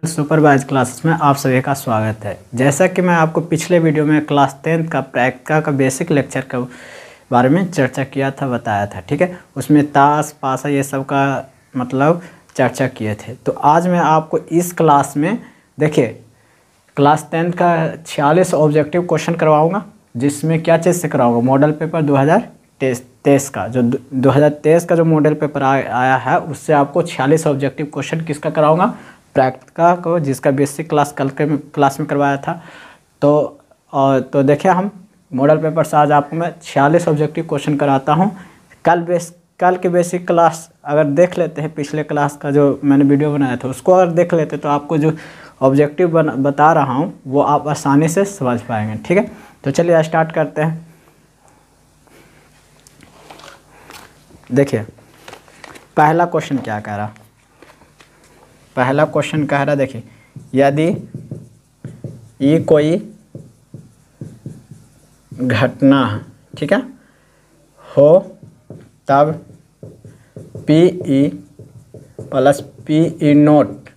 Supervise classes में आप सभी का स्वागत है। जैसा कि मैं आपको पिछले वीडियो में क्लास 10th का प्रैक्टिकल का बेसिक लेक्चर के बारे में चर्चा किया था, बताया था, ठीक है। उसमें ताश पासा ये सब का मतलब चर्चा किए थे। तो आज मैं आपको इस क्लास में देखिए क्लास 10th का 46 ऑब्जेक्टिव क्वेश्चन करवाऊँगा, जिसमें क्या चीज़ से कराऊँगा, मॉडल पेपर 2023 का जो 2023 का जो मॉडल पेपर आया है उससे आपको 46 ऑब्जेक्टिव क्वेश्चन किसका कराऊँगा, प्रैक्टिकल को, जिसका बेसिक क्लास कल के क्लास में करवाया था। तो देखिए हम मॉडल पेपर से आज आपको मैं 46 ऑब्जेक्टिव क्वेश्चन कराता हूं। कल के बेसिक क्लास अगर देख लेते हैं, पिछले क्लास का जो मैंने वीडियो बनाया था उसको अगर देख लेते तो आपको जो ऑब्जेक्टिव बता रहा हूं वो आप आसानी से समझ पाएंगे, ठीक है। तो चलिए स्टार्ट करते हैं। देखिए पहला क्वेश्चन क्या कह रहा, पहला क्वेश्चन कह रहा, देखिए यदि ये कोई घटना है, ठीक है, हो तब P E plus P E note,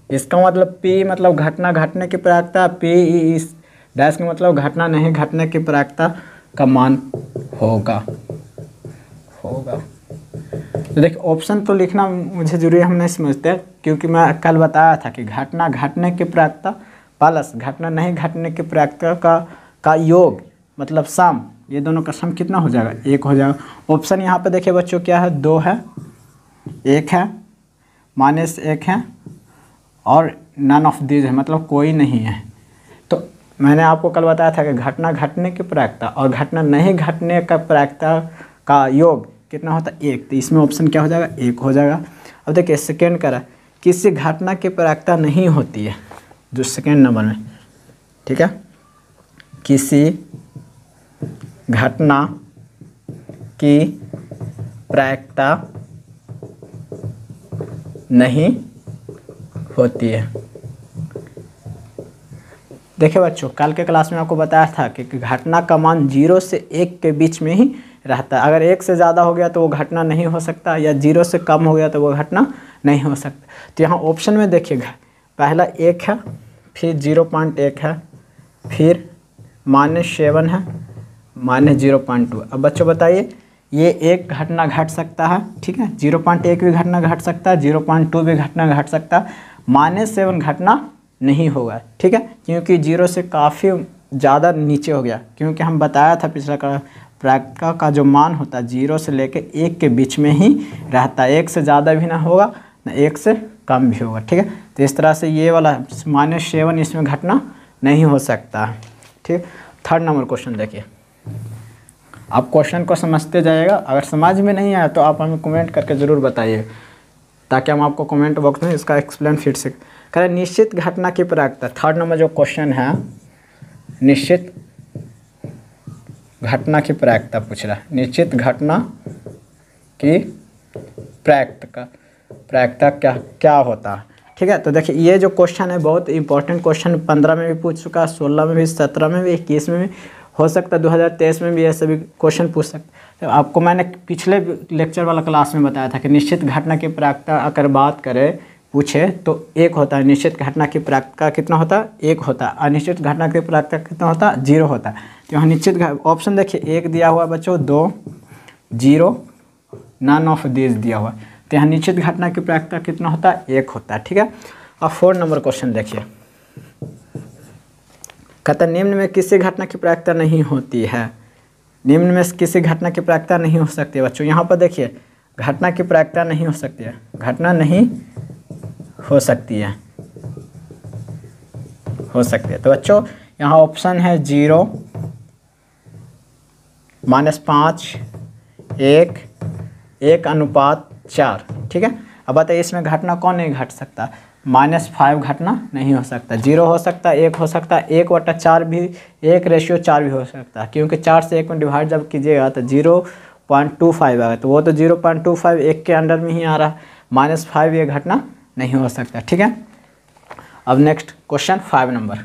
इसका मतलब पी मतलब घटना घटने की प्रायिकता, पी ई इस डैश का मतलब घटना नहीं घटने की प्रायिकता का मान होगा। तो देखिए ऑप्शन तो लिखना मुझे जरूरी हम नहीं समझते, क्योंकि मैं कल बताया था कि घटना घटने की प्रायिकता प्लस घटना नहीं घटने की प्रायिकता का योग मतलब सम, ये दोनों का सम कितना हो जाएगा, 1 हो जाएगा। ऑप्शन यहाँ पे देखिए बच्चों क्या है, 2 है, 1 है, -1 है और नन ऑफ दीज है, मतलब कोई नहीं है। तो मैंने आपको कल बताया था कि घटना घटने की प्रायिकता और घटना नहीं घटने का प्रायिकता का योग कितना होता है, 1। तो इसमें ऑप्शन क्या हो जाएगा, 1 हो जाएगा। अब देखिए सेकेंड करा, किसी घटना की प्रायिकता नहीं होती है, जो सेकेंड नंबर में, ठीक है, किसी घटना की प्रायिकता नहीं होती है। देखिए बच्चों कल के क्लास में आपको बताया था कि घटना का मान 0 से 1 के बीच में ही रहता है। अगर 1 से ज़्यादा हो गया तो वो घटना नहीं हो सकता, या 0 से कम हो गया तो वो घटना नहीं हो सकता। तो यहाँ ऑप्शन में देखिएगा, पहला 1 है, फिर 0.1 है, फिर -7 है, -0.2। अब बच्चों बताइए ये एक घटना घट सकता है, ठीक है, 0.1 भी घटना घट सकता है, 0.2 भी घटना घट सकता है, -7 घटना नहीं होगा, ठीक है, क्योंकि 0 से काफ़ी ज़्यादा नीचे हो गया। क्योंकि हम बताया था पिछला प्रायिकता का जो मान होता है 0 से लेकर 1 के बीच में ही रहता है, 1 से ज़्यादा भी ना होगा ना 1 से कम भी होगा, ठीक है। तो इस तरह से ये वाला -7 इसमें घटना नहीं हो सकता है, ठीक। थर्ड नंबर क्वेश्चन देखिए, आप क्वेश्चन को समझते जाइएगा, अगर समझ में नहीं आया तो आप हमें कमेंट करके ज़रूर बताइए, ताकि हम आपको कमेंट बॉक्स में इसका एक्सप्लेन फिर से करें। निश्चित घटना की प्रायिकता, थर्ड नंबर जो क्वेश्चन है, निश्चित घटना की प्रायिकता पूछ रहा है, निश्चित घटना की प्रायिकता क्या होता है, ठीक है। तो देखिए ये जो क्वेश्चन है बहुत इंपॉर्टेंट क्वेश्चन, 15 में भी पूछ चुका, 16 में भी, 17 में भी, 21 में भी, हो सकता है 2023 में भी ये सभी क्वेश्चन पूछ सकते। तो आपको मैंने पिछले लेक्चर वाला क्लास में बताया था कि निश्चित घटना की प्रायिकता अगर बात करें पूछे तो 1 होता है, निश्चित घटना की प्रायिकता कितना होता है, 1 होता है, अनिश्चित घटना की प्रायिकता कितना होता है, 0 होता है। तो यहाँ निश्चित ऑप्शन देखिए 1 दिया हुआ बच्चों, 2, 0, नन ऑफ दीज दिया हुआ। तो यहाँ निश्चित घटना की प्रायिकता कितना होता है, 1 होता है, ठीक है। और 4 नंबर क्वेश्चन देखिए, कहता निम्न में किसी घटना की प्रायिकता नहीं होती है, निम्न में किसी घटना की प्रायिकता नहीं हो सकती है। बच्चों यहाँ पर देखिए घटना की प्रायिकता नहीं हो सकती है, घटना नहीं हो सकती है, हो सकती है। तो बच्चों यहाँ ऑप्शन है 0, -5, 1:4, ठीक है। अब बताइए इसमें घटना कौन नहीं घट सकता, -5 घटना नहीं हो सकता, 0 हो सकता है, 1 हो सकता है, 1/4 भी, 1:4 भी हो सकता है, क्योंकि 4 से 1 में डिवाइड जब कीजिएगा तो 0.25 आएगा, तो वो तो 0.25 1 के अंडर में ही आ रहा है, -5 ये घटना नहीं हो सकता, ठीक है। अब नेक्स्ट क्वेश्चन 5 नंबर,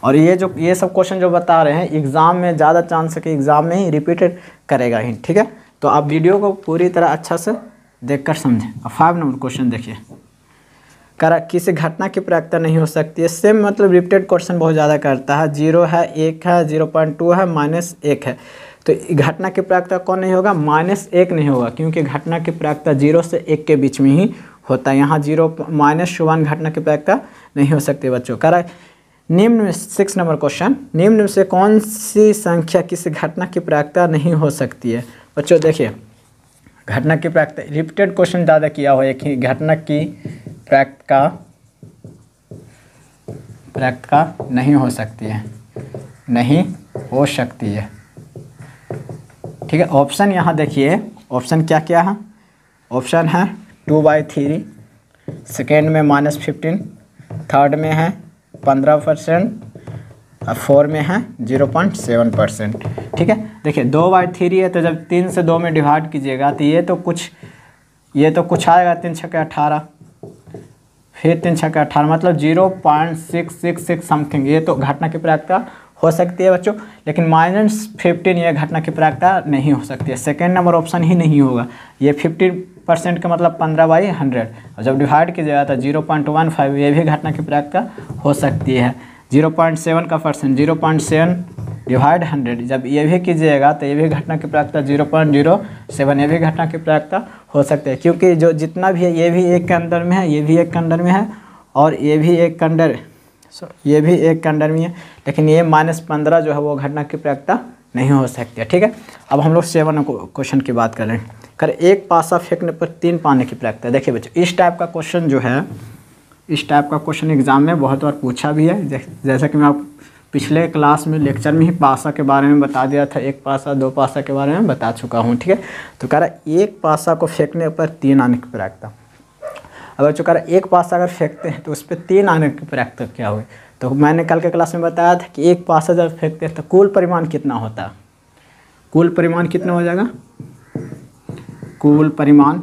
और ये सब क्वेश्चन जो बता रहे हैं एग्ज़ाम में ज़्यादा चांस है कि एग्ज़ाम में ही रिपीटेड करेगा ही, ठीक है। तो आप वीडियो को पूरी तरह अच्छा से देखकर समझें। अब 5 नंबर क्वेश्चन देखिए, करा किसी घटना की प्रायिकता नहीं हो सकती है। सेम मतलब रिपीटेड क्वेश्चन बहुत ज़्यादा करता है। 0 है, 1 है, 0.2 है, -1 है। तो घटना की प्रायिकता कौन नहीं होगा? -1 नहीं होगा, क्योंकि घटना की प्रायिकता 0 से 1 के बीच में ही होता है। यहाँ 0 -1 घटना की प्रायिकता नहीं हो सकती बच्चों। करा निम्न में 6 नंबर क्वेश्चन, निम्न में से कौन सी संख्या किसी घटना की प्रायिकता नहीं हो सकती है? बच्चों देखिए, घटना की प्रायिकता रिपीटेड क्वेश्चन ज़्यादा किया हो, एक ही घटना की प्रायिकता नहीं हो सकती है, नहीं हो सकती है। ठीक है, ऑप्शन यहाँ देखिए, ऑप्शन क्या क्या है? ऑप्शन है 2/3, सेकेंड में -15, थर्ड में है 15%, और 4 में है 0.7%। ठीक है, देखिए 2/3 है, तो जब 3 से 2 में डिवाइड कीजिएगा तो ये तो कुछ आएगा, 3 छक्के 18, फिर 3 छक्के 18 मतलब 0.666 समथिंग। ये तो घटना की प्रायिकता हो सकती है बच्चों, लेकिन -15 ये घटना की प्रायिकता नहीं हो सकती है। सेकेंड नंबर ऑप्शन ही नहीं होगा। ये 50% का मतलब 15/100, और जब डिवाइड कीजिएगा तो 0.15 ये भी घटना की प्रायिकता हो सकती है। 0.7 का परसेंट 0.7 डिवाइड 100, जब ये भी कीजिएगा तो ये भी घटना की प्रायिकता 0.07, ये भी घटना की प्रायिकता हो सकती है, क्योंकि जो जितना भी है ये भी 1 के अंदर में है, ये भी 1 के अंदर में है, और ये भी 1 के अंदर, ये भी 1 के अंदर में है, लेकिन ये -15 जो है वो घटना की प्रायिकता नहीं हो सकती है। ठीक है, अब हम लोग 7 क्वेश्चन की बात करें। एक पासा फेंकने पर 3 पाने की प्रायिकता। देखिए बच्चों, इस टाइप का क्वेश्चन जो है, इस टाइप का क्वेश्चन एग्जाम में बहुत बार पूछा भी है। जैसा कि मैं आप पिछले क्लास में लेक्चर में ही पासा के बारे में बता दिया था, 1 पासा 2 पासा के बारे में बता चुका हूँ। ठीक है, तो कह रहा 1 पासा को फेंकने पर 3 आने की प्रायिकता। अब बच्चों कह रहा 1 पासा अगर फेंकते हैं तो उस पर 3 आने की प्रायिकता क्या हुई? तो मैंने कल के क्लास में बताया था कि 1 पासा जब फेंकते हैं तो कुल परिमाण कितना होता है? कुल परिमाण कितना हो जाएगा? कुल परिमाण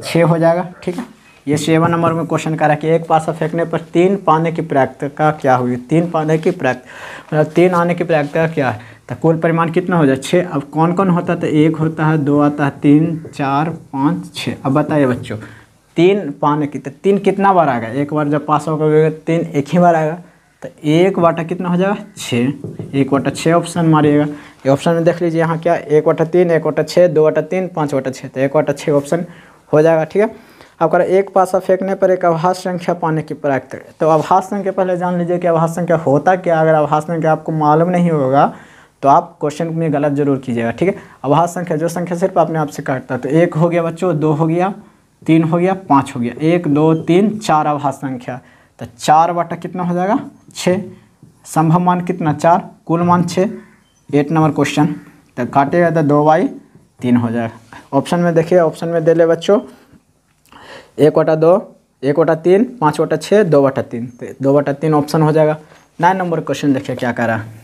6 हो जाएगा। ठीक है, ये 7 नंबर में क्वेश्चन कर रहा है कि 1 पासा फेंकने पर 3 पाने की प्रायिकता क्या हुई? 3 पाने की प्रायिकता मतलब 3 आने की प्रायिकता क्या है? तो कुल परिमाण कितना हो जाए? 6। अब कौन कौन होता है? तो 1 होता है, 2 आता है, 3, 4, 5, 6। अब बताइए बच्चों, 3 पाने की, तो 3 कितना बार आएगा? एक बार जब पास होगा 3 एक ही बार आएगा, तो 1/, कितना हो जाएगा? 6। 1/6 ऑप्शन मारिएगा। ये ऑप्शन में देख लीजिए, यहाँ क्या 1/3, 1/6, 2/3, 5/6, तो 1/6 ऑप्शन हो जाएगा। ठीक है, अब करें 1 पासा फेंकने पर एक अभाज्य संख्या पाने की प्रायिकता। तो अभाज्य संख्या पहले जान लीजिए कि अभाज्य संख्या होता क्या। अगर अभाज्य संख्या आपको मालूम नहीं होगा तो आप क्वेश्चन में गलत जरूर कीजिएगा। ठीक है, अभाज्य संख्या जो संख्या सिर्फ अपने आप से काटता है। तो 1 हो गया बच्चों, 2 हो गया, 3 हो गया, 5 हो गया, 1, 2, 3, 4 अभाज्य संख्या। तो 4/, कितना हो जाएगा? 6। संभव मान कितना? 4, कुल मान 6। 8 नंबर क्वेश्चन, तो काटेगा तो 2/3 हो जाएगा। ऑप्शन में देखिए, ऑप्शन में दे ले बच्चों 1/2, 1/3, 5/6, 2/3, तो 2/3 ऑप्शन हो जाएगा। 9 नंबर क्वेश्चन देखिए क्या कर रहा है।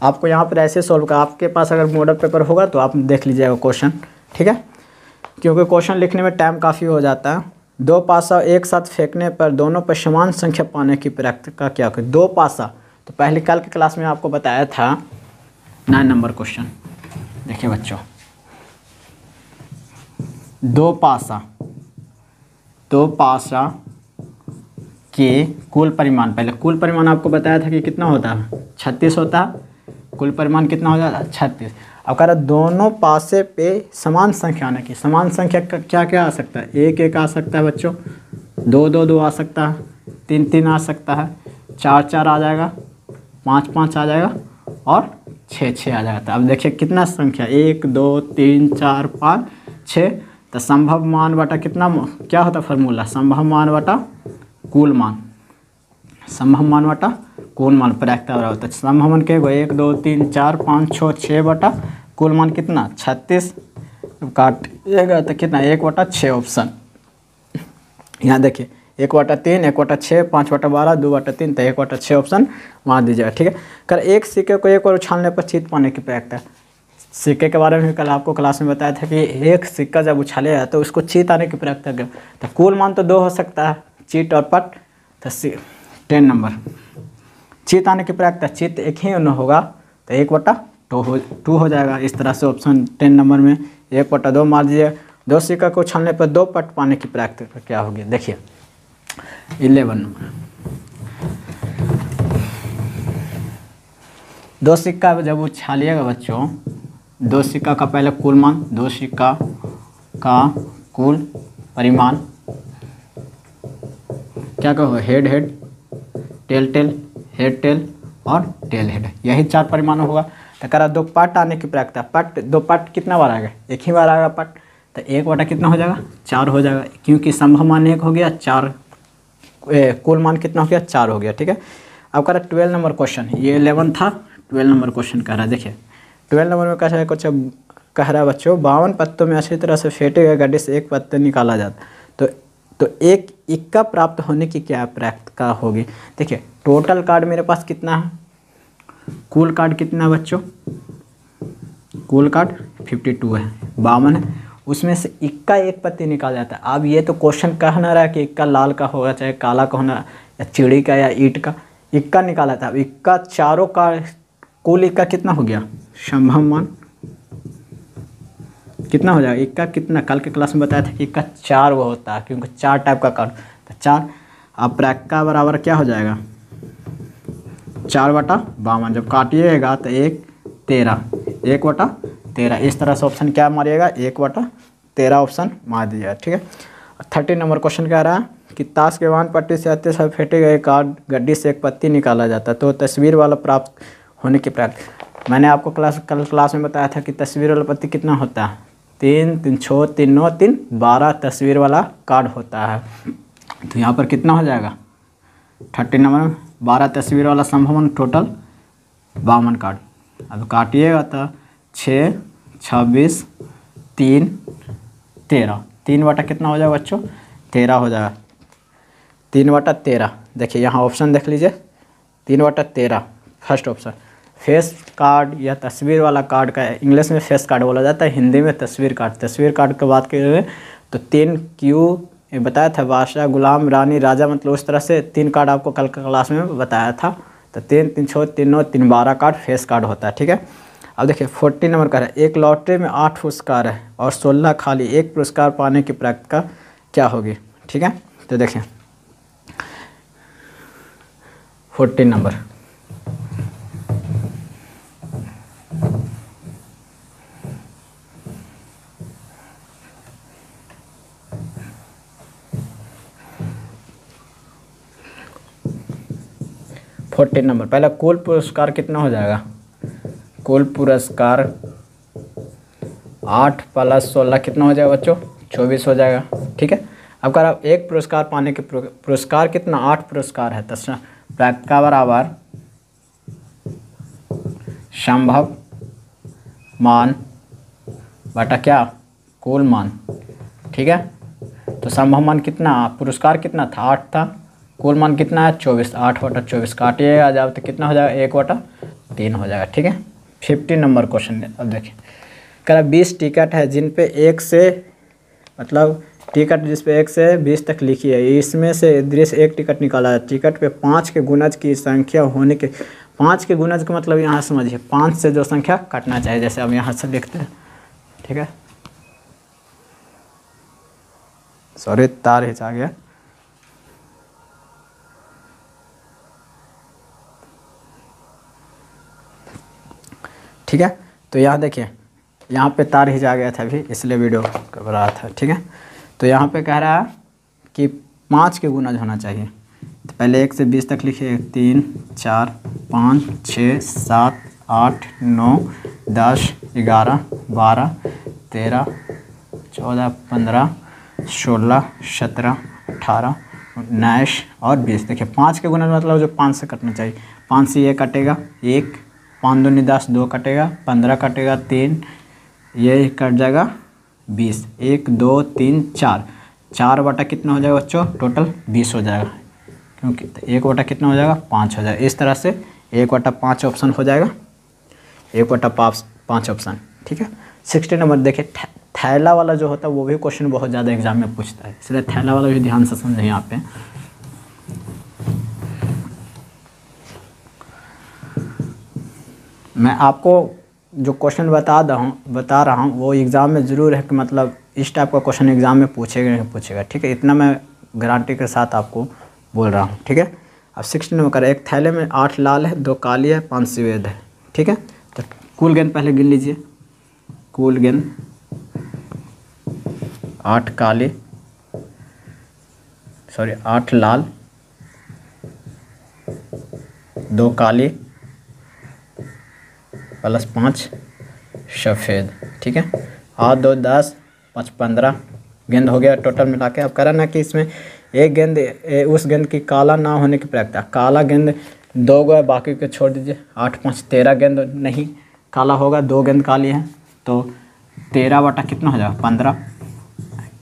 आपको यहाँ पर ऐसे सॉल्व कर, आपके पास अगर मॉडल पेपर होगा तो आप देख लीजिएगा क्वेश्चन। ठीक है, क्योंकि क्वेश्चन लिखने में टाइम काफ़ी हो जाता है। 2 पासा एक साथ फेंकने पर दोनों पर समान संख्या पाने की प्रायिकता क्या होगी? 2 पासा, तो पहले कल की क्लास में आपको बताया था। 9 नंबर क्वेश्चन देखिए बच्चों, 2 पासा के कुल परिमाण, पहले कुल परिमाण आपको बताया था कि कितना होता है? 36 होता है। कुल परिमाण कितना हो जाता है? 36। अब कह रहा दोनों पासे पे समान संख्या आने की। समान संख्या का क्या क्या आ सकता है? 1, 1 आ सकता है बच्चों, 2, 2, 2 आ सकता है, 3, 3 आ सकता है, 4, 4 आ जाएगा, 5, 5 आ जाएगा, और 6, 6 आ जाता है। अब देखिए कितना संख्या, 1, 2, 3, 4, 5, 6। तो संभव मान बटा कितना, क्या होता फार्मूला? संभव मान बटा कुल मान। संभव मान बटा कुल मान प्रायिकता होता है। संभव मान के 1, 2, 3, 4, 5, 6, 6 बटा कुल मान कितना? 36। काटिएगा तो कितना? 1/6 ऑप्शन। यहाँ देखिए 1/3, 1/6, 5/12, 2/3, तो 1/6 ऑप्शन वहाँ दीजिएगा। ठीक है, कर एक सिक्के को एक बार उछालने पर चीत पाने की प्रायिकता। सिक्के के बारे में कल आपको क्लास में बताया था कि एक सिक्का जब उछालेगा तो उसको चीत आने की प्रायिकता क्या? तो कुल मान तो 2 हो सकता है, चीट और पट। तो 10 नंबर चीत आने की प्रायिकता, चीत एक ही न होगा तो 1/2 हो जाएगा। इस तरह से ऑप्शन 10 नंबर में 1/2 मार दीजिए। 2 सिक्का को उछालने पर 2 पट पाने की प्रायिकता क्या होगी? देखिए 11 नंबर। दो सिक्का जब उछालिएगा बच्चों, दो सिक्का का पहले कुल मान, दो सिक्का का कुल परिमाण क्या कहो, head head, tail tail, head tail और टेल हेड, यही 4 परिमाण होगा। तो कह रहा दो पट आने की प्रायिकता, पट दो पट कितना बार आएगा, एक ही बार आएगा पट, तो 1 बटा कितना हो जाएगा 4 हो जाएगा, क्योंकि संभव मान 1 हो गया, 4 कुल मान कितना हो गया 4 हो गया। ठीक है, अब कह रहा 12 नंबर क्वेश्चन, ये 11 था, 12 नंबर क्वेश्चन कह रहा है। देखिए 12 नंबर में कह रहा है कुछ, कह रहा है बच्चों 52 पत्तों में अच्छी तरह से फेंटे गए गड्ढे से एक पत्ता निकाला जाता, तो एक इक्का प्राप्त होने की क्या प्रायिकता होगी। देखिए टोटल कार्ड मेरे पास कितना है, कुल कार्ड कितना है बच्चों, कुल कार्ड 52 है, 52 है, उसमें से इक्का एक पत्ती निकाल जाता है। अब ये तो क्वेश्चन कह ना रहा है कि इक्का लाल का होगा चाहे काला का होना, या चिड़ी का या ईंट का, इक्का निकाला था। अब इक्का चारों का कुल इक्का कितना हो गया, संभव मान कितना हो जाएगा, इक्का कितना, कल के क्लास में बताया था कि इक्का 4 वो होता है, क्योंकि 4 टाइप का कार्ड, तो 4। अब प्रायिकता बराबर क्या हो जाएगा 4 बटा 52, जब काटिएगा तो 1 13, 1 बटा 13, इस तरह से ऑप्शन क्या मारिएगा 1 बटा 13 ऑप्शन मार दीजिएगा। ठीक है, 13 नंबर क्वेश्चन कह रहा है कि ताश के वाहन पट्टी से आते सब फेंटे गए कार्ड गड्डी से एक पत्ती निकाला जाता, तो तस्वीर वाला प्राप्त होने की प्रायिकता, मैंने आपको कल क्लास में बताया था कि तस्वीर वाला पत्ती कितना होता है, 3 3 6 3 9 3 12 तस्वीर वाला कार्ड होता है। तो यहाँ पर कितना हो जाएगा 13 नंबर में 12 तस्वीर वाला संभव टोटल 52 कार्ड। अब काटिएगा तो 6 26 3 13, 3 बटा कितना हो जाएगा बच्चों 13 हो जाएगा, 3 बटा 13। देखिए यहाँ ऑप्शन देख लीजिए, 3 बटा 13 फर्स्ट ऑप्शन। फेस कार्ड या तस्वीर वाला कार्ड का इंग्लिश में फेस कार्ड बोला जाता है, हिंदी में तस्वीर कार्ड। तस्वीर कार्ड की बात करें तो 3 क्यू बताया था, बादशाह, गुलाम, रानी, राजा, मतलब उस तरह से 3 कार्ड आपको कल क्लास में बताया था। तो 3 3 6 3 9 3 12 कार्ड फेस कार्ड होता है। ठीक है, अब देखिए 14 नंबर का है, एक लॉटरी में 8 पुरस्कार है और 16 खाली, एक पुरस्कार पाने की प्रायिकता क्या होगी। ठीक है, तो देखिए 14 नंबर, पहला कुल पुरस्कार कितना हो जाएगा, कुल पुरस्कार 8 + 16 कितना हो जाएगा बच्चों 24 हो जाएगा। ठीक है, अब अगर आप एक पुरस्कार पाने के पुरस्कार कितना 8 पुरस्कार है, तो प्रायिकता बराबर संभव मान बटा क्या कुल मान। ठीक है, तो संभव मान कितना, पुरस्कार कितना था 8 था, कुल मान कितना है 24, 8 बटा 24 काटिएगा जब तो कितना हो जाएगा 1 बटा 3 हो जाएगा। ठीक है, 15 नंबर क्वेश्चन। अब देखिए कह रहा 20 टिकट है जिन पे 1 से, मतलब टिकट जिस पे 1 से 20 तक लिखी है, इसमें से दृश्य एक टिकट निकाला है। टिकट पे 5 के गुणज की संख्या होने के, 5 के गुणज का मतलब यहाँ समझिए 5 से जो संख्या कटना चाहिए, जैसे हम यहाँ से लिखते हैं। ठीक है, सॉरी तार हिचा गया। ठीक है, तो यहाँ देखिए यहाँ पे तार हिचा गया था अभी, इसलिए वीडियो कर रहा था। ठीक है, तो यहाँ पे कह रहा है कि 5 के गुणज होना चाहिए, तो पहले 1 से 20 तक लिखिए, 3 4 5 6 7 8 9 10 11 12 13 14 15 16 17 18 19 और 20। देखिए 5 के गुणज मतलब जो 5 से कटना चाहिए, 5 से ये कटेगा 1, 5 दूनी 10, 2 कटेगा, 15 कटेगा 3, ये कट जाएगा 20, 1 2 3 4, 4 बटा कितना हो जाएगा बच्चों टोटल 20 हो जाएगा, क्योंकि 1 बटा कितना हो जाएगा 5 हो जाएगा। इस तरह से 1 बटा 5 ऑप्शन हो जाएगा, 1 बटा 5 ऑप्शन। ठीक है, 16 नंबर देखिए थैला वाला जो होता है वो भी क्वेश्चन बहुत ज़्यादा एग्जाम में पूछता है, इसलिए थैला वाला भी ध्यान से समझें यहाँ पे। मैं आपको जो क्वेश्चन बता रहा हूँ वो एग्ज़ाम में ज़रूर है कि मतलब इस टाइप का क्वेश्चन एग्ज़ाम में पूछेगा नहीं पूछेगा। ठीक है, इतना मैं गारंटी के साथ आपको बोल रहा हूँ, ठीक है। अब 16 नंबर कर, एक थैले में 8 लाल है, 2 काली है, 5 सफ़ेद है, ठीक है। तो कुल गेंद पहले गिन लीजिए। कुल गेंद 8 काले, सॉरी 8 लाल, 2 काले प्लस 5 सफ़ेद, ठीक है। 8 2 10, 5 15 गेंद हो गया टोटल मिला के। अब करा ना कि इसमें एक गेंद उस गेंद की काला ना होने की प्रक्रिया, काला गेंद 2 गो है, बाकी के छोड़ दीजिए। 8 5 13 गेंद नहीं काला होगा, 2 गेंद काली है, तो 13 बटा कितना हो जाएगा 15।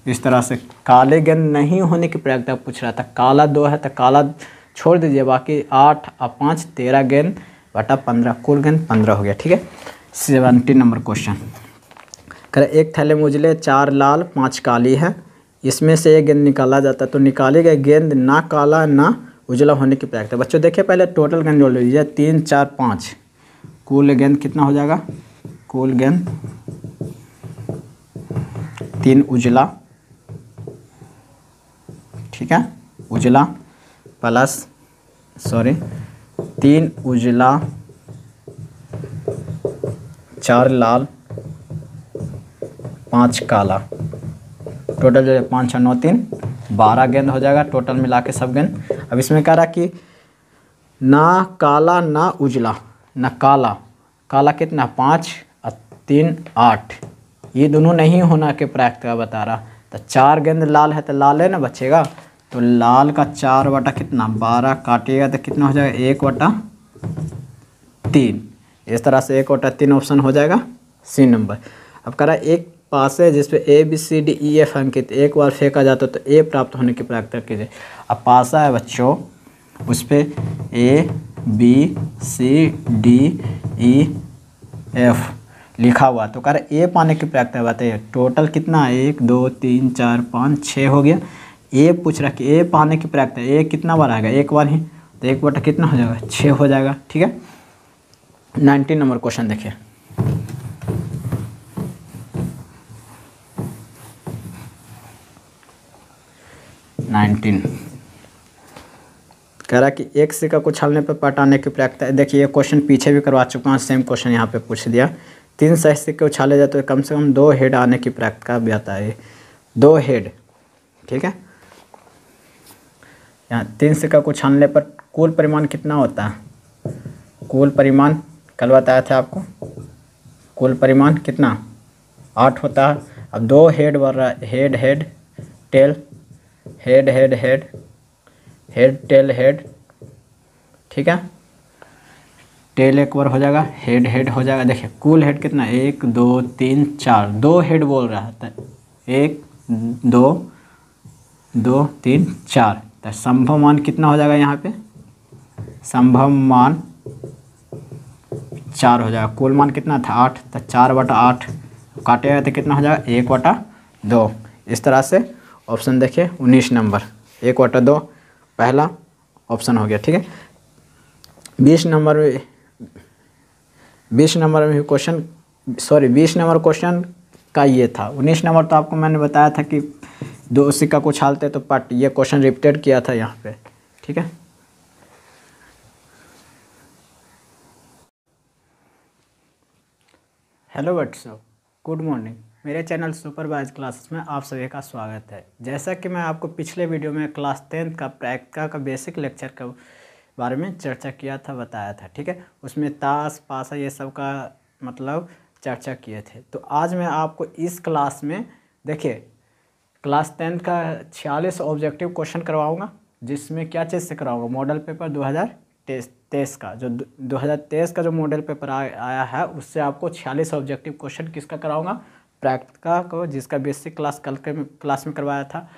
इस तरह से काले गेंद नहीं होने की प्रक्रिया पूछ रहा था। काला 2 है तो काला छोड़ दीजिए, बाकी 8 और 5 13 गेंद बटा 15, कुल गेंद 15 हो गया, ठीक है। 17 नंबर क्वेश्चन कर, एक थैले में उजले 4 लाल 5 काली है, इसमें से एक गेंद निकाला जाता है, तो निकाली गई गेंद ना काला ना उजला होने की प्रक्रिया। बच्चों देखिए पहले टोटल गेंद जोड़ लीजिए, 3 4 5, कुल गेंद कितना हो जाएगा, कुल गेंद 3 उजला, ठीक है, उजला प्लस 3 उजला 4 लाल 5 काला, टोटल जो है 5 6 9 3 12 गेंद हो जाएगा टोटल मिला के सब गेंद। अब इसमें कह रहा कि ना काला ना उजला, ना काला, काला कितना 5 और 3 8, ये दोनों नहीं होना के प्रक्रिया बता रहा। तो 4 गेंद लाल है तो लाल है ना बचेगा, तो लाल का 4 बटा कितना 12 काटिएगा तो कितना हो जाएगा 1 बटा 3। इस तरह से 1 बटा 3 ऑप्शन हो जाएगा सी नंबर। अब कह रहा है एक पास है जिसपे A B C D E F अंकित, एक बार फेंका जाता तो ए प्राप्त होने की प्रक्रिया कीजिए। अब पासा है बच्चों, उस पर A B C D E F लिखा हुआ, तो कह रहे ए पाने की प्रक्रिया बताइए। टोटल कितना है 1 2 3 4 5 6 हो गया। ए पूछ रहा कि ए पाने की प्रक्रिया, ए कितना बार आएगा, एक बार ही, तो 1 बटा कितना हो जाएगा 6 हो जाएगा, ठीक है। 19 नंबर क्वेश्चन देखिए। कह रहा कि एक सिक्का को उछालने पर पलटाने की प्रक्रिया। देखिए ये क्वेश्चन पीछे भी करवा चुका हूँ, सेम क्वेश्चन यहाँ पे पूछ दिया। 3 सही सिक्के उछाले जाते तो कम से कम 2 हेड आने की प्रक्रिया भी आता है, 2 हेड, ठीक है। यहाँ 3 सिक्का को उछालने पर कुल परिमाण कितना होता है, कुल परिमाण कल बताया था आपको, कुल परिमाण कितना 8 होता है। अब 2 हेड बढ़ रहा है, head head tell, head head head head tail head, ठीक है। टेल एक बार हो जाएगा, हेड हेड हो जाएगा। देखिए कुल हेड कितना 1 2 3 4, 2 हेड बोल रहा है, 1 2 2 3 4, तो संभव मान कितना हो जाएगा यहाँ पे, संभव मान 4 हो जाएगा। कुल मान कितना था 8, तो 4 बटा 8 काटेगा तो कितना हो जाएगा 1 बटा 2। इस तरह से ऑप्शन देखिए 19 नंबर 1 बटा 2 पहला ऑप्शन हो गया, ठीक है। 20 नंबर में भी क्वेश्चन, सॉरी 20 नंबर क्वेश्चन का ये था। 19 नंबर तो आपको मैंने बताया था कि 2 सिक्का को उछालते तो पट, ये क्वेश्चन रिपीटेड किया था यहाँ पे, ठीक है। हेलो बच्चों, गुड मॉर्निंग। मेरे चैनल सुपरवाइज क्लासेस में आप सभी का स्वागत है। जैसा कि मैं आपको पिछले वीडियो में क्लास 10th का प्रैक्टिकल का बेसिक लेक्चर के बारे में चर्चा किया था, बताया था, ठीक है। उसमें ताश पासा ये सब का मतलब चर्चा किए थे। तो आज मैं आपको इस क्लास में देखिए क्लास 10th का 46 ऑब्जेक्टिव क्वेश्चन करवाऊँगा, जिसमें क्या चीज़ से कराऊँगा, मॉडल पेपर 2023 का, जो 2023 का जो मॉडल पेपर आया है उससे आपको 46 ऑब्जेक्टिव क्वेश्चन किसका कराऊंगा, प्रैक्टिकल को, जिसका बेसिक क्लास कल के क्लास में करवाया था।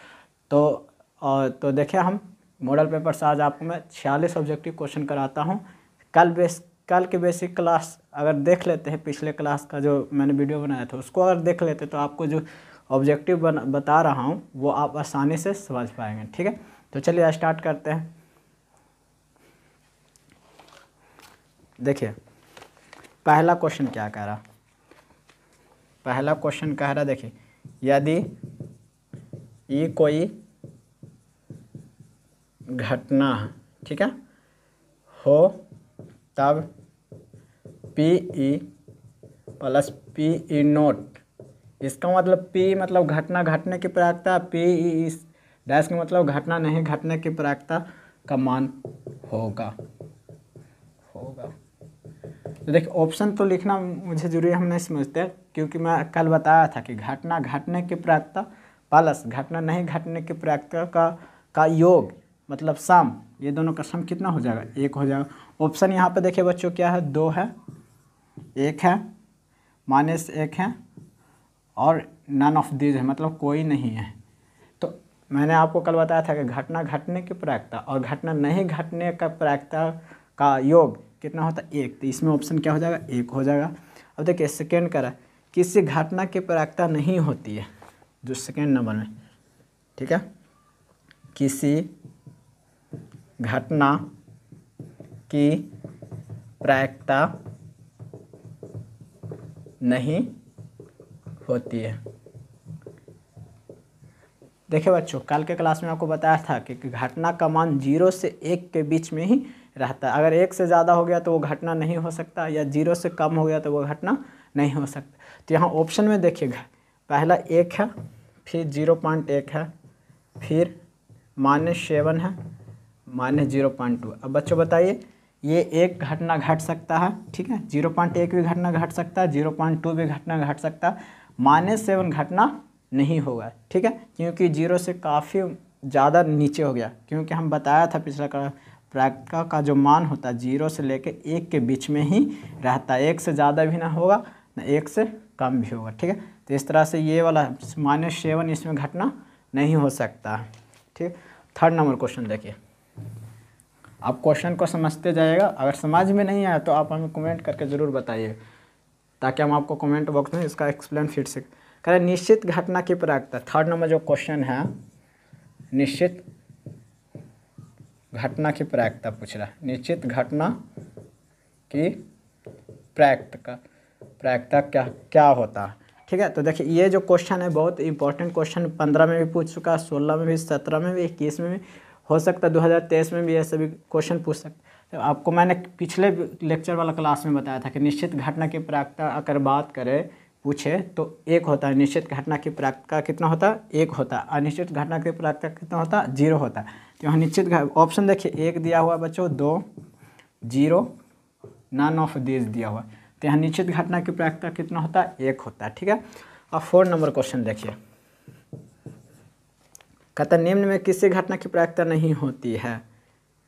तो देखिए हम मॉडल पेपर से आज आपको मैं 46 ऑब्जेक्टिव क्वेश्चन कराता हूं। कल के बेसिक क्लास अगर देख लेते हैं, पिछले क्लास का जो मैंने वीडियो बनाया था उसको अगर देख लेते तो आपको जो ऑब्जेक्टिव बता रहा हूँ वो आप आसानी से समझ पाएंगे, ठीक है। तो चलिए स्टार्ट करते हैं। देखिए पहला क्वेश्चन क्या कह रहा, पहला क्वेश्चन कह रहा देखिए, यदि ये कोई घटना, ठीक है, हो तब PE प्लस PE नोट, इसका मतलब P मतलब घटना घटने की प्रायिकता, PE इस डैश का मतलब घटना नहीं घटने की प्रायिकता का मान होगा। तो देखिए ऑप्शन तो लिखना मुझे जरूरी हम नहीं समझते, क्योंकि मैं कल बताया था कि घटना घटने की प्रायिकता प्लस घटना नहीं घटने की प्रायिकता का योग मतलब सम, ये दोनों का सम कितना हो जाएगा, 1 हो जाएगा। ऑप्शन यहाँ पे देखिए बच्चों क्या है, 2 है, 1 है, -1 है और नन ऑफ दीज है, मतलब कोई नहीं है। तो मैंने आपको कल बताया था कि घटना घटने की प्रायिकता और घटना नहीं घटने का प्रायिकता का योग कितना होता है, 1, तो इसमें ऑप्शन क्या हो जाएगा, 1 हो जाएगा। अब देखिए सेकेंड का है, किसी घटना की प्रायिकता नहीं होती है, जो सेकेंड नंबर में, ठीक है, किसी घटना की प्रायिकता नहीं होती है। देखिए बच्चों कल के क्लास में आपको बताया था कि घटना का मान 0 से 1 के बीच में ही रहता है। अगर 1 से ज़्यादा हो गया तो वो घटना नहीं हो सकता, या 0 से कम हो गया तो वो घटना नहीं हो सकता। तो यहाँ ऑप्शन में देखिएगा, पहला 1 है, फिर 0.1 है, फिर -7 है, -0.2। अब बच्चों बताइए, ये एक घटना घट सकता है, ठीक है, 0.1 भी घटना घट सकता है, 0.2 भी घटना घट सकता है, -7 घटना नहीं होगा, ठीक है, क्योंकि 0 से काफ़ी ज़्यादा नीचे हो गया। क्योंकि हम बताया था पिछला प्रायिकता का जो मान होता है 0 से लेकर 1 के बीच में ही रहता है, 1 से ज़्यादा भी ना होगा ना 1 से कम भी होगा, ठीक है। तो इस तरह से ये वाला -7 इसमें घटना नहीं हो सकता है, ठीक। थर्ड नंबर क्वेश्चन देखिए, आप क्वेश्चन को समझते जाइएगा, अगर समझ में नहीं आया तो आप हमें कमेंट करके ज़रूर बताइए, ताकि हम आपको कमेंट बॉक्स में इसका एक्सप्लेन फिर से करें। निश्चित घटना की प्रायिकता, थर्ड नंबर जो क्वेश्चन है, निश्चित घटना की प्रायिकता पूछ रहा है, निश्चित घटना की प्रायिकता क्या होता है, ठीक है। तो देखिए ये जो क्वेश्चन है बहुत इंपॉर्टेंट क्वेश्चन, 15 में भी पूछ चुका है, 16 में भी, 17 में भी, 21 में भी, हो सकता है 2023 में भी ये सभी क्वेश्चन पूछ सकते। तो आपको मैंने पिछले लेक्चर वाला क्लास में बताया था कि निश्चित घटना की प्रायिकता अगर बात करें पूछे तो 1 होता है, निश्चित घटना की प्रायिकता कितना होता है, 1 होता है, अनिश्चित घटना की प्रायिकता कितना होता है, 0 होता है। तो यहाँ निश्चित ऑप्शन देखिए 1 दिया हुआ बच्चों, 2, 0, नन ऑफ दिस दिया हुआ, तो यहाँ निश्चित घटना की प्रायिकता कितना होता है, 1 होता है, ठीक है। अब 4 नंबर क्वेश्चन देखिए, कहता है निम्न में किसी घटना की प्रायिकता नहीं होती है,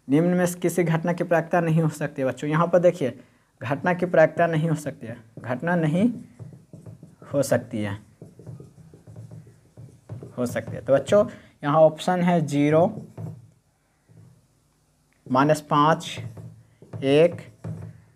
निम्न में किसी घटना की प्रायिकता नहीं हो सकती है। बच्चों यहाँ पर देखिए घटना की प्रायिकता नहीं हो सकती है, घटना नहीं हो सकती है, तो बच्चों यहाँ ऑप्शन है 0, -5,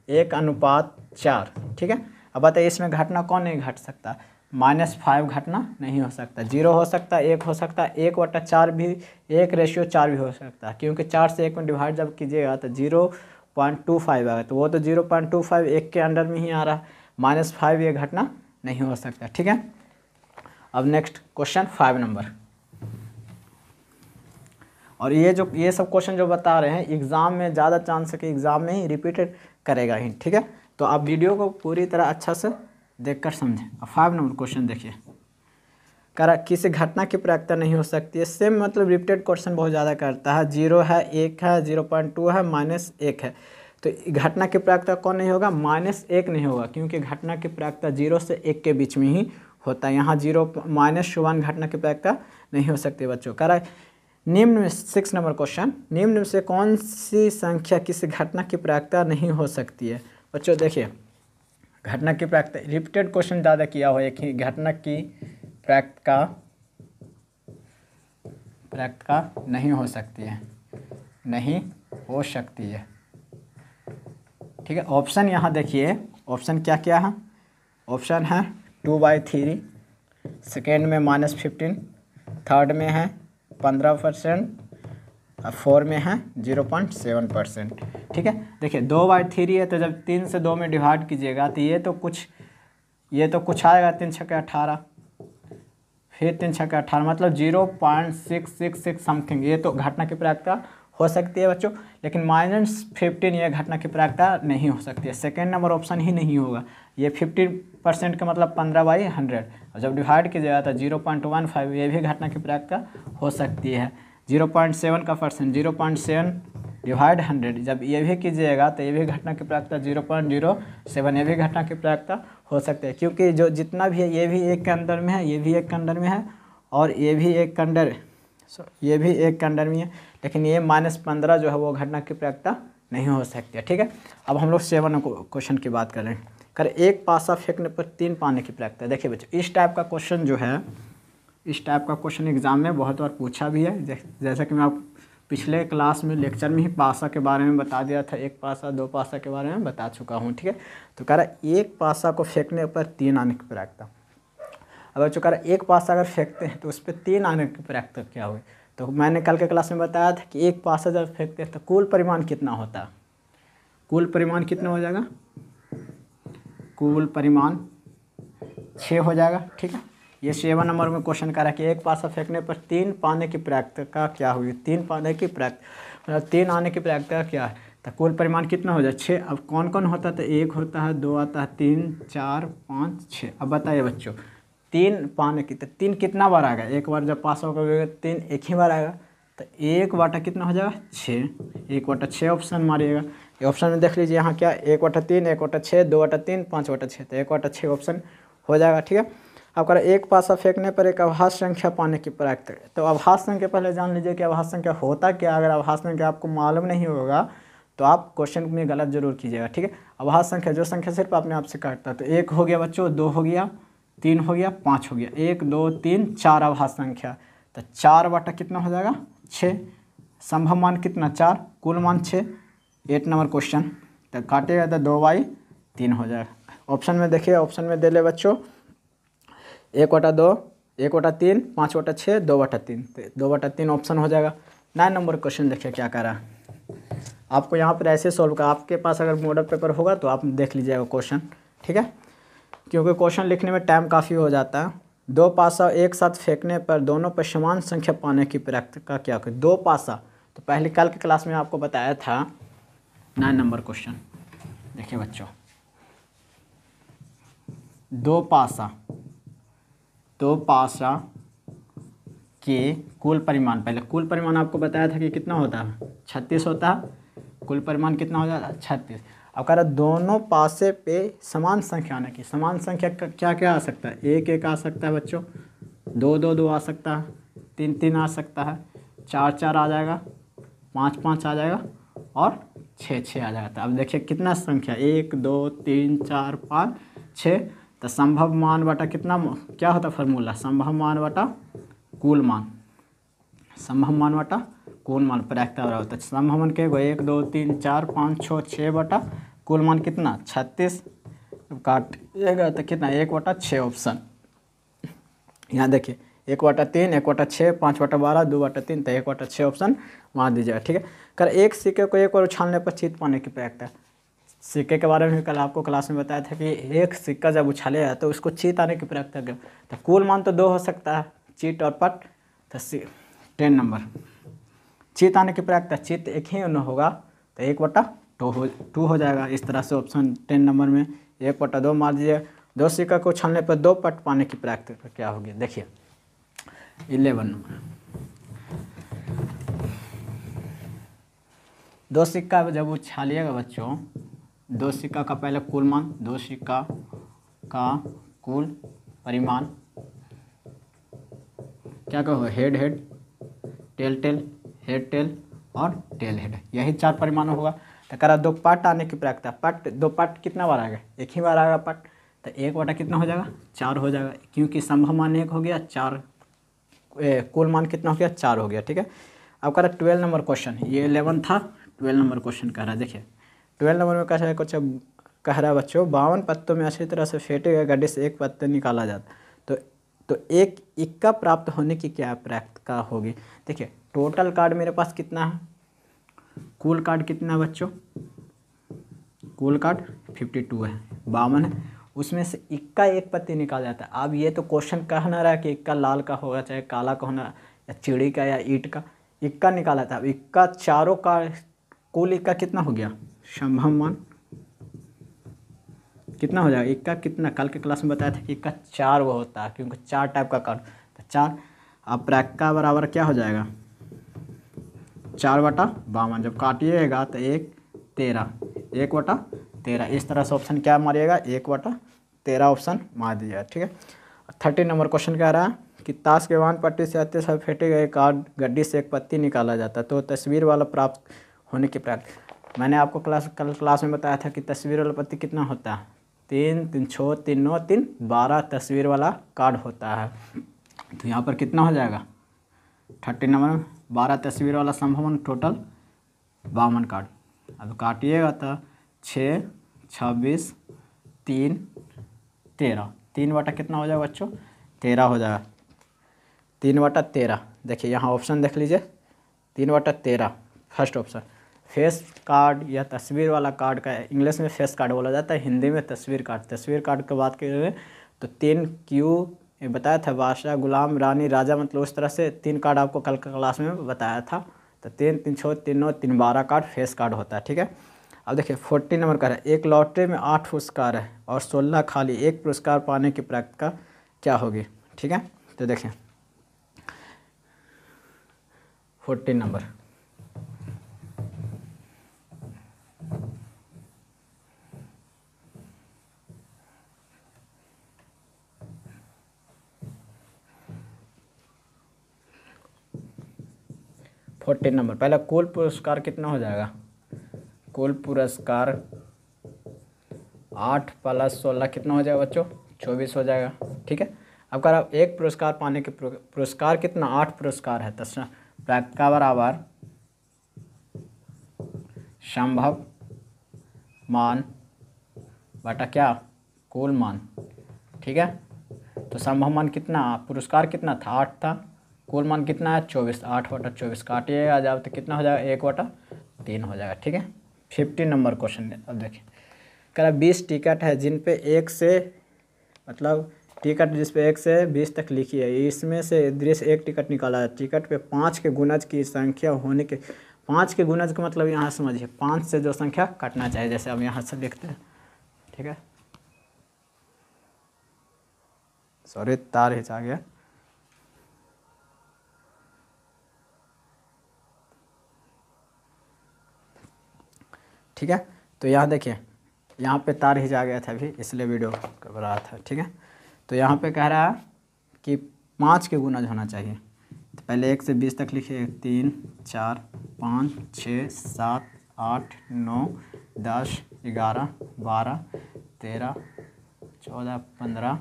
1:4, ठीक है। अब बताइए इसमें घटना कौन नहीं घट सकता, -5 घटना नहीं हो सकता, 0 हो सकता है, 1 हो सकता है, 1/4 भी, 1:4 भी हो सकता है, क्योंकि 4 से 1 में डिवाइड जब कीजिएगा तो 0.25 आएगा, तो वो तो 0.25 1 के अंडर में ही आ रहा है, -5 ये घटना नहीं हो सकता, ठीक है। अब नेक्स्ट क्वेश्चन 5 नंबर, और ये सब क्वेश्चन जो बता रहे हैं एग्ज़ाम में ज़्यादा चांस है कि एग्ज़ाम में ही रिपीटेड करेगा ही, ठीक है। तो आप वीडियो को पूरी तरह अच्छा से देखकर समझें। अब 5 नंबर क्वेश्चन देखिए, कह रहा किसी घटना की प्रायिकता नहीं हो सकती है, सेम मतलब रिपीटेड क्वेश्चन बहुत ज़्यादा करता है, 0 है, 1 है, 0.2 है, -1 है। तो घटना की प्रायिकता कौन नहीं होगा, -1 नहीं होगा, क्योंकि घटना की प्रायिकता 0 से 1 के बीच में ही होता है। यहाँ 0-1 घटना की प्रायिकता नहीं हो सकती बच्चों। कह रहा है निम्न में 6 नंबर क्वेश्चन, निम्न में से कौन सी संख्या किसी घटना की प्रायिकता नहीं हो सकती है। बच्चों देखिए घटना की प्रायिकता रिपीटेड क्वेश्चन ज़्यादा किया हो, एक ही घटना की प्रायिकता नहीं हो सकती है, नहीं हो सकती है, ठीक है। ऑप्शन यहाँ देखिए, ऑप्शन क्या क्या है, ऑप्शन है 2/3, सेकेंड में -15, थर्ड में है 15%, और 4 में है 0.7%, ठीक है। देखिए 2/3 है, तो जब 3 से 2 में डिवाइड कीजिएगा तो ये तो कुछ आएगा, 3 छक्के 18, फिर 3 छक्के 18, मतलब 0.666 समथिंग, ये तो घटना की प्रायिकता हो सकती है बच्चों, लेकिन -15 ये घटना की प्रायिकता नहीं हो सकती है। सेकेंड नंबर ऑप्शन ही नहीं होगा। ये 50% का मतलब 15/100, और जब डिवाइड कीजिएगा तो 0.15 ये भी घटना की प्रायिकता हो सकती है। 0.7 का परसेंट 0.7 डिवाइड 100, जब ये भी कीजिएगा तो ये भी घटना की प्रायिकता 0.07 ये भी घटना की प्रायिकता हो सकती है, क्योंकि जो जितना भी है ये भी एक के अंदर में है, ये भी एक के अंदर में है, और ये भी एक के अंदर, ये भी एक के अंदर में है, लेकिन ये -15 जो है वो घटना की प्रायिकता नहीं हो सकती है। ठीक है, अब हम लोग 7 क्वेश्चन की बात कर रहे हैं। एक पासा फेंकने पर 3 पाने की प्रायिकता। देखिए बच्चों, इस टाइप का क्वेश्चन जो है, इस टाइप का क्वेश्चन एग्जाम में बहुत बार पूछा भी है। जैसा कि मैं आप पिछले क्लास में लेक्चर में ही पासा के बारे में बता दिया था, 1 पासा 2 पासा के बारे में बता चुका हूँ। ठीक है, तो कह रहा 1 पासा को फेंकने पर 3 आने की प्रायिकता। अब बच्चों कह रहा 1 पासा अगर फेंकते हैं तो उस पर 3 आने की प्रायिकता क्या हुई। तो मैंने कल के क्लास में बताया था कि 1 पासा जब फेंकते हैं तो कुल परिमाण कितना होता है। कुल परिमाण कितना हो जाएगा, कुल परिमाण 6 हो जाएगा। ठीक है, ये 7 नंबर में क्वेश्चन कह रहा है कि 1 पासा फेंकने पर 3 पाने की प्रायिकता क्या हुई। 3 पाने की प्रायिकता मतलब 3 आने की प्रायिकता क्या है, तो कुल परिमाण कितना हो जाए 6। अब कौन कौन होता है, तो 1 होता है, 2 आता है, 3 4 5 6। अब बताइए बच्चों, 3 पाने की, तो 3 कितना बार आएगा, एक बार जब पास होगा 3 एक ही बार आएगा, तो 1 कितना हो जाएगा 6। 1/6 ऑप्शन मारिएगा। ये ऑप्शन में देख लीजिए यहाँ क्या 1/3, 1/6, 2/3, 5/6, तो 1/6 ऑप्शन हो जाएगा। ठीक है, अब कह 1 पासा फेंकने पर एक अभाज्य संख्या पाने की प्रायिकता। तो अभाज्य संख्या पहले जान लीजिए कि अभाज्य संख्या होता क्या। अगर अभाज्य संख्या आपको मालूम नहीं होगा तो आप क्वेश्चन में गलत जरूर कीजिएगा। ठीक है, अभाज्य संख्या जो संख्या सिर्फ अपने आप से काटता है। तो 1 हो गया बच्चों, 2 हो गया, 3 हो गया, 5 हो गया, 1 2 3 4 अभाज्य संख्या, तो 4 कितना हो जाएगा 6। संभव मान कितना 4, कुल मान 6। 8 नंबर क्वेश्चन, तो काटेगा तो 2/3 हो जाएगा। ऑप्शन में देखिए, ऑप्शन में दे ले बच्चों 1/2, 1/3, 5/6, 2/3, तो 2/3 ऑप्शन हो जाएगा। 9 नंबर क्वेश्चन देखिए क्या कह रहा है। आपको यहाँ पर ऐसे सॉल्व कर, आपके पास अगर मॉडल पेपर होगा तो आप देख लीजिएगा क्वेश्चन। ठीक है, क्योंकि क्वेश्चन लिखने में टाइम काफ़ी हो जाता है। 2 पासा एक साथ फेंकने पर दोनों पर समान संख्या पाने की प्रायिकता क्या होगी। 2 पासा, तो पहले कल की क्लास में आपको बताया था। 9 नंबर क्वेश्चन देखिए बच्चों, 2 पासा के कुल परिमाण, पहले कुल परिमाण आपको बताया था कि कितना होता है 36 होता है। कुल परिमाण कितना हो जाता है 36। अब कह रहा दोनों पासे पे समान संख्या आने की। समान संख्या क्या क्या आ सकता है, 1 1 आ सकता है बच्चों, 2 2 2 आ सकता है, 3 3 आ सकता है, 4 4 आ जाएगा, 5 5 आ जाएगा, और 6 6 आ जाता है। अब देखिए कितना संख्या 1 2 3 4 5 6, तो संभव मान बटा कितना क्या होता है फार्मूला, संभव मान बटा कुल मान। संभव मान बटा कुल मान प्रायिकता बराबर होता है। संभव मान क्या 1 2 3 4 5 6 6 बटा कुल मान कितना 36। काटिएगा तो कितना 1/6 ऑप्शन। यहाँ देखिए 1/3, 1/6, 5/12, 2/3, तो 1/6 ऑप्शन मार दीजिएगा। ठीक है, कर एक सिक्के को एक बार उछालने पर जीत पाने की प्रायिकता। सिक्के के बारे में कल आपको क्लास में बताया था कि एक सिक्का जब उछालेगा तो उसको चीत आने की प्रायिकता क्या। तो कुल मान तो 2 हो सकता है, चीट और पट। तो 10 नंबर चीत आने की प्रायिकता, चीत एक ही न होगा तो 1/2 हो जाएगा। इस तरह से ऑप्शन 10 नंबर में 1/2 मार दीजिए। 2 सिक्का को उछालने पर 2 पट पाने की प्रायिकता क्या होगी। देखिए 11 नंबर, 2 सिक्का जब उछालिएगा बच्चों, 2 सिक्का का पहले कुल मान, 2 सिक्का का कुल परिमाण क्या कहो, head head, tail tail, head tail और टेल हेड, यही 4 परिमाण होगा। तो कह रहा 2 पट आने की प्रायिकता। पट 2 पट कितना बार आएगा, एक ही बार आएगा पट, तो 1 कितना हो जाएगा 4 हो जाएगा, क्योंकि संभव मान 1 हो गया, 4 कुल मान कितना हो गया 4 हो गया। ठीक है, अब कह रहा 12 नंबर क्वेश्चन, ये 11 था, 12 नंबर क्वेश्चन कह रहा है। देखिए 12 नंबर में कह रहा है कुछ, कह रहा है बच्चों 52 पत्तों में अच्छी तरह से फेंटे गए गड्ढे से एक पत्ता निकाला जाता, तो एक इक्का प्राप्त होने की क्या प्रायिकता होगी। देखिए टोटल कार्ड मेरे पास कितना है, कुल कार्ड कितना है बच्चों, कुल कार्ड 52 है, 52 है, उसमें से इक्का एक पत्ती निकाल जाता है। अब ये तो क्वेश्चन कह ना रहा है कि इक्का लाल का होगा चाहे काला का होना, या चिड़ी का या ईंट का, इक्का निकाला था, अब इक्का चारों का कुल इक्का कितना हो गया, संभव मान कितना हो जाएगा, इक्का कितना, कल के क्लास में बताया था कि इक्का 4 वो होता है, क्योंकि 4 टाइप का कार्ड, तो 4। अब प्रक्का बराबर क्या हो जाएगा, 4/52। जब काटिएगा तो 1/13, 1/13, इस तरह से ऑप्शन क्या मारिएगा, 1/13 ऑप्शन मार दीजिएगा, ठीक है। 30 नंबर क्वेश्चन कह रहा है कि ताश के वाहन पट्टी से आते समय फेंटे गए कार्ड गड्डी से एक पत्ती निकाला जाता है, तो तस्वीर वाला प्राप्त होने की प्रक्रिया। मैंने आपको कल क्लास में बताया था कि तस्वीर वाला पत्ती कितना होता है, 3 3 6 3 9 3 12 तस्वीर वाला कार्ड होता है। तो यहाँ पर कितना हो जाएगा, 30 नंबर में 12 तस्वीर वाला संभव टोटल 52 कार्ड। अब काटिएगा तो 6 26 3 13, 3 कितना हो जाएगा बच्चों, 13 हो जाएगा, 3/13। देखिए यहाँ ऑप्शन देख लीजिए, 3/13 फर्स्ट ऑप्शन। फेस कार्ड या तस्वीर वाला कार्ड का इंग्लिश में फेस कार्ड बोला जाता है, हिंदी में तस्वीर कार्ड। तस्वीर कार्ड की बात करें तो 3 क्यू ये बताया था, बादशाह, गुलाम, रानी, राजा, मतलब उस तरह से 3 कार्ड आपको कल क्लास में बताया था। तो 3 3 6 3 9 3 12 कार्ड फेस कार्ड होता है, ठीक है। अब देखिए 40 नंबर का है, एक लॉटरी में 8 पुरस्कार है और 16 खाली, एक पुरस्कार पाने की प्रक्रिया क्या होगी, ठीक है। तो देखिए 40 नंबर, पहला कुल पुरस्कार कितना हो जाएगा, कुल पुरस्कार 8 + 16 कितना हो जाएगा बच्चों, 24 हो जाएगा, ठीक है। अब अगर आप एक पुरस्कार पाने के पुरस्कार कितना, 8 पुरस्कार है, तो प्रक्रिया बराबर संभव मान बटा क्या, कुल मान, ठीक है। तो संभव मान कितना, पुरस्कार कितना था, 8 था, कुल मान कितना है 24, 8/24 काटिएगा जाओ तो कितना हो जाएगा, 1/3 हो जाएगा, ठीक है। 50 नंबर क्वेश्चन। अब देखिए कह रहा 20 टिकट है जिन पे 1 से, मतलब टिकट जिस पे 1 से 20 तक लिखी है, इसमें से दृश्य एक टिकट निकाला है, टिकट पे 5 के गुणज की संख्या होने के, 5 के गुणज का मतलब यहाँ समझिए 5 से जो संख्या कटना चाहिए, जैसे अब यहाँ से लिखते हैं, ठीक है। सॉरी तार हिचा गया, ठीक है। तो यहाँ देखिए यहाँ पे तार हिचा गया था अभी, इसलिए वीडियो कर रहा था, ठीक है। तो यहाँ पे कह रहा है कि 5 के गुणज होना चाहिए, तो पहले 1 से 20 तक लिखिए, 3 4 5 6 7 8 9 10 11 12 13 14 15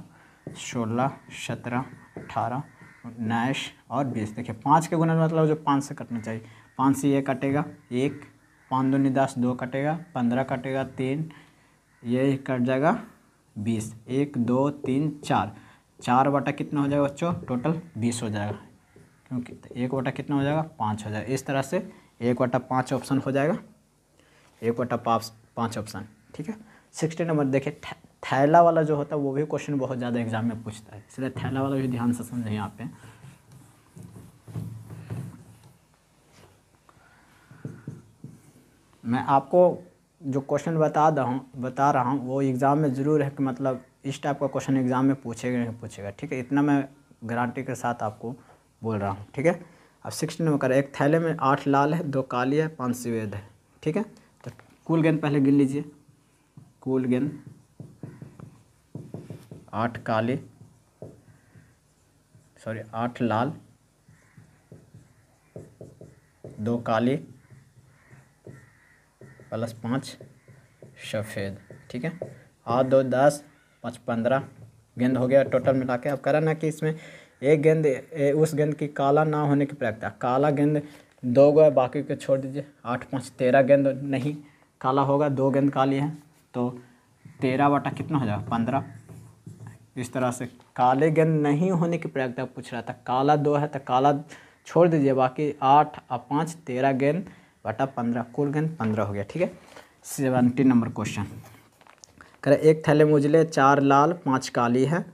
16 17 18 19 और 20। देखिए 5 के गुणज मतलब जो 5 से कटना चाहिए, 5 से ये कटेगा 1, 5 दूनी 10, 2 कटेगा, 15 कटेगा 3, ये कट जाएगा 20, 1 2 3 4, 4 बटा कितना हो जाएगा बच्चों, टोटल 20 हो जाएगा, क्योंकि 1 बटा कितना हो जाएगा, 5 हो जाएगा। इस तरह से 1/5 ऑप्शन हो जाएगा, 1/5 ऑप्शन, ठीक है। 60 नंबर देखिए थैला वाला जो होता है वो भी क्वेश्चन बहुत ज़्यादा एग्जाम में पूछता है, इसलिए थैला वाला भी ध्यान से समझें यहाँ पे। मैं आपको जो क्वेश्चन बता रहा हूँ वो एग्ज़ाम में ज़रूर है कि मतलब इस टाइप का क्वेश्चन एग्ज़ाम में पूछेगा नहीं पूछेगा, ठीक है। इतना मैं गारंटी के साथ आपको बोल रहा हूँ, ठीक है। अब 60 नंबर का एक थैले में 8 लाल है, 2 काली है, 5 सफ़ेद है, ठीक है। तो कुल गेंद पहले गिन लीजिए, कुल गेंद 8 काले, सॉरी 8 लाल, 2 काले + 5 सफ़ेद, ठीक है। 8 2 10, 5 15 गेंद हो गया टोटल मिला के। अब कह रहा ना कि इसमें एक गेंद उस गेंद की काला ना होने की प्रक्रिया, काला गेंद 2 गो है, बाकी के छोड़ दीजिए, 8 5 13 गेंद नहीं काला होगा, 2 गेंद काली है, तो 13 बटा कितना हो जाएगा, 15। इस तरह से काले गेंद नहीं होने की प्रक्रिया पूछ रहा था, काला 2 है तो काला छोड़ दीजिए, बाकी 8 और 5 13 गेंद बटा 15, कुल गेंद 15 हो गया, ठीक है। 70 नंबर क्वेश्चन कह रहे एक थैले में उजले 4 लाल 5 काली है,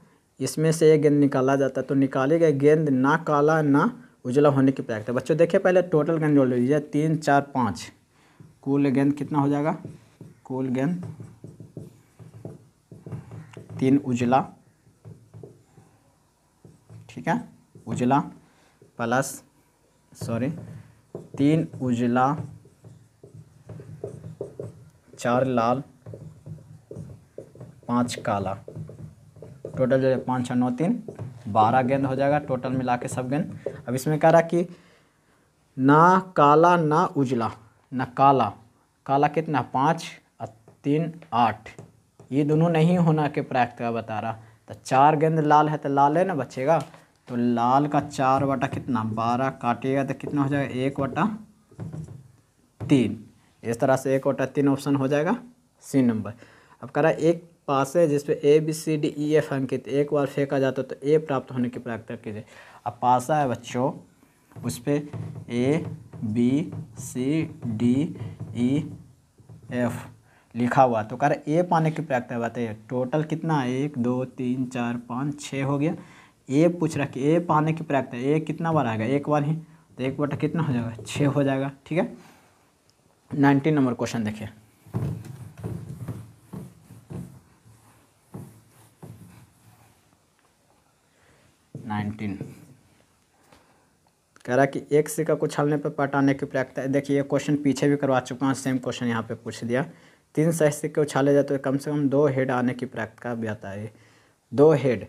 इसमें से एक गेंद निकाला जाता है, तो निकाली गई गेंद ना काला ना उजला होने की प्रायिकता। बच्चों देखिए पहले टोटल गेंद जोड़ लीजिए, 3 4 5, कुल गेंद कितना हो जाएगा, कुल गेंद 3 उजला, ठीक है, उजला प्लस 3 उजला 4 लाल 5 काला, टोटल जो है 5 6 9 3 12 गेंद हो जाएगा टोटल मिला के सब गेंद। अब इसमें कह रहा कि ना काला ना उजला, ना काला, काला कितना 5 और 3 8, ये दोनों नहीं होना के प्रायिकता बता रहा। तो 4 गेंद लाल है तो लाल है ना बचेगा, तो लाल का 4 बटा कितना 12 काटिएगा तो कितना हो जाएगा 1/3। इस तरह से 1/3 ऑप्शन हो जाएगा सी नंबर। अब कह रहा है एक पास है जिसपे A B C D E F अंकित, एक बार फेंका जाता तो ए प्राप्त होने की प्रायिकता कीजिए। अब पासा है बच्चों, उस पर A B C D E F लिखा हुआ, तो कह रहा ए पाने की प्रायिकता बताइए। टोटल कितना है 1 2 3 4 5 6 हो गया। ए पूछ रहा कि ए पाने की प्रायिकता, ए कितना बार आएगा, एक बार ही, तो 1 बटा कितना हो जाएगा 6 हो जाएगा, ठीक है। 19 नंबर क्वेश्चन देखिए। कह रहा कि एक सिक्का को छालने पर पलटाने की प्रायिकता। देखिए ये क्वेश्चन पीछे भी करवा चुका हूँ, सेम क्वेश्चन यहाँ पे पूछ दिया। 3 सही सिक्के उछाले जाते तो कम से कम 2 हेड आने की प्रायिकता भी आता है, 2 हेड,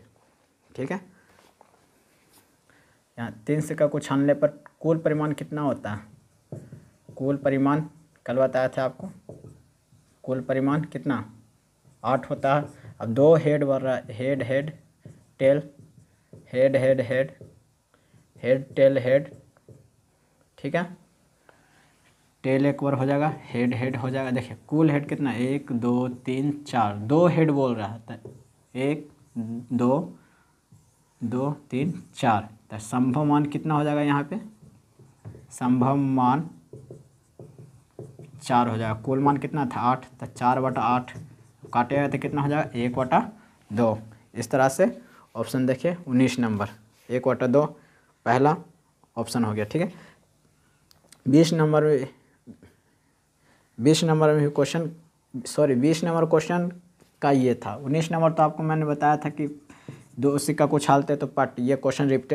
ठीक है। यहाँ 3 सिक्का को छालने पर कुल परिमाण कितना होता है, कुल परिमाण कल बताया था आपको, कुल परिमाण कितना 8 होता है। अब 2 हेड बढ़ रहा है, head head tell, head head head head tail head, ठीक है, टेल एक बार हो जाएगा, हेड हेड हो जाएगा। देखिए कुल हेड कितना 1 2 3 4, 2 हेड बोल रहा है, 1 2 2 3 4, तो संभव मान कितना हो जाएगा यहाँ पे, संभव मान 4 हो जाएगा। कुल मान कितना था 8, तो 4/8 काटेगा तो कितना हो जाएगा 1/2। इस तरह से ऑप्शन देखिए 19 नंबर 1/2 पहला ऑप्शन हो गया, ठीक है। 20 नंबर में क्वेश्चन, 20 नंबर क्वेश्चन का ये था। 19 नंबर तो आपको मैंने बताया था कि 2 सिक्का को उछालते तो पट, ये क्वेश्चन रिपीटेड